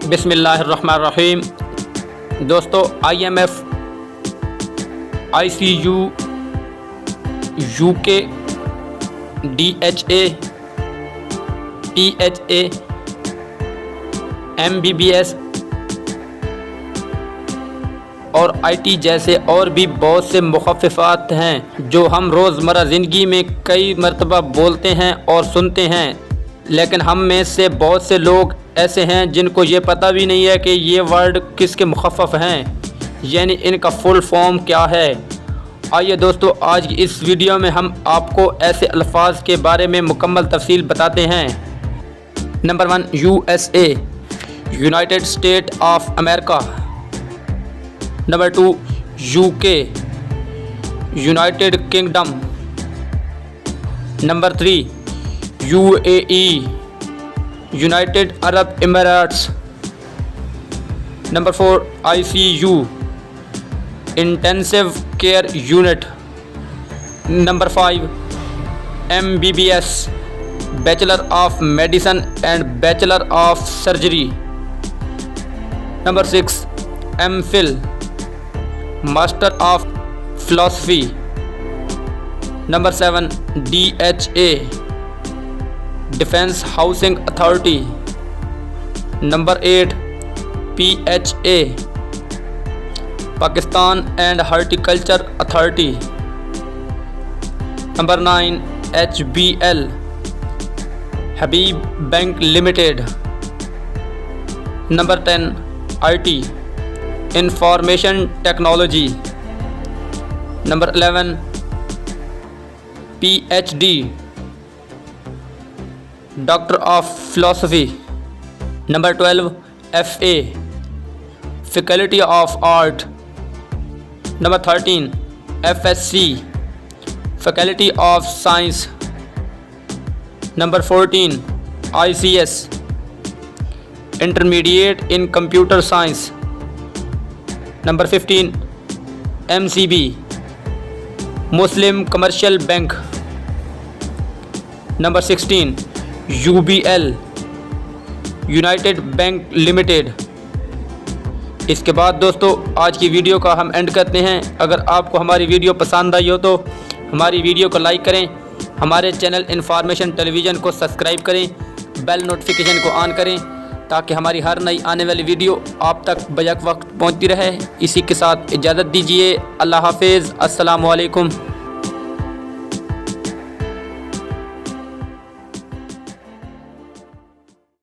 بسم اللہ الرحمن الرحیم۔ دوستو IMF ICU UK DHA PHA MBBS اور IT جیسے اور بھی بہت سے مخففات ہیں جو ہم روزمرہ زندگی میں کئی مرتبہ بولتے ہیں اور سنتے ہیں، لیکن ہم میں سے بہت سے لوگ ایسے ہیں جن کو یہ پتہ بھی نہیں ہے کہ یہ ورڈ کس کے مخفف ہیں، یعنی ان کا فل فارم کیا ہے۔ آئیے دوستو، آج کی اس ویڈیو میں ہم آپ کو ایسے الفاظ کے بارے میں مکمل تفصیل بتاتے ہیں۔ Number 1، USA united state of America. Number 2، UK united kingdom. Number 3، UAE united Arab Emirates. Number 4، ICU intensive care unit. Number 5، MBBS bachelor of medicine and bachelor of surgery. Number 6، MPhil master of philosophy. Number 7، DHA defence housing authority. Number 8، PHA Pakistan and horticulture authority. Number 9، HBL Habib bank limited. Number 10، IT information technology. Number 11، PhD doctor of philosophy. Number 12، FA faculty of art. Number 13، FSC faculty of science. Number 14، ICS intermediate in computer science. Number 15، MCB Muslim commercial bank. Number 16، UBL united bank limited. اس کے بعد دوستو آج کی video کا ہم and کرتے ہیں۔ اگر آپ کو ہماری ویڈیو پسند آئی ہو تو ہماری ویڈیو کو لائک کریں، ہمارے چینل انفارمیشن ٹیلی ویژن کو سبسکرائب کریں، بیل نوٹیفیکیشن کو آن کریں تاکہ ہماری ہر نئی آنے والی ویڈیو آپ تک بیک وقت پہنچتی رہے۔ اسی کے ساتھ اجازت دیجیے، اللہ حافظ، السلام علیکم۔